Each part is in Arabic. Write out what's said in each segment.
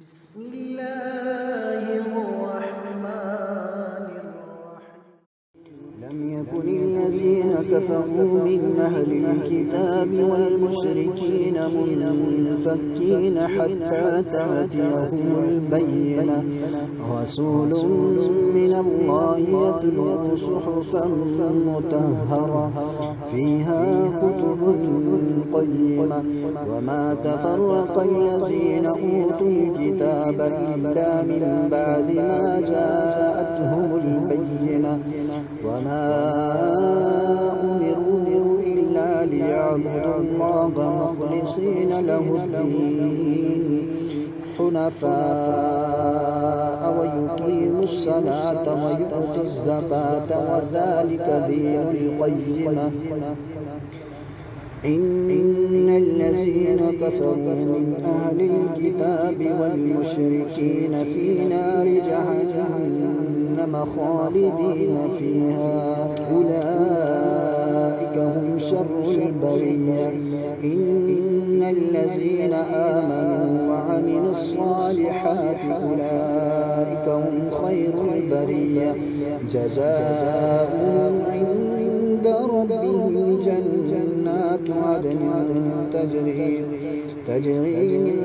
بسم الله الرحمن الرحيم. لم يكن الذين كفروا من أهل الكتاب والمشركين منفكين حتى تأتيهم البينة رسول من الله يتلو صحفا مطهرة فيها كتب قيمة وما تفرق الذين أوتوا الكتاب إلا من بعد ما جاءتهم البينة وما أمروا إلا ليعبدوا الله مخلصين له الدين حنفاء ويقيموا الصلاة ويؤتوا الزكاة وذلك دين القيمة إن الذين كفروا من أهل الكتاب والمشركين في نار جهنم خالدين فيها أولئك هم شر البرية إن الذين آمنوا وعملوا الصالحات أولئك هم خير البرية جزاؤهم عند ربهم جنات عدن تجري من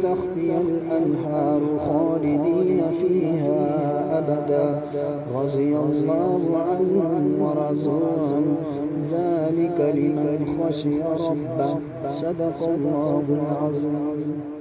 تحتها الأنهار خالدين فيها أبدا رضي الله عنهم ورضوا عنه ذلك لمن خشي ربه صدق الله العظيم.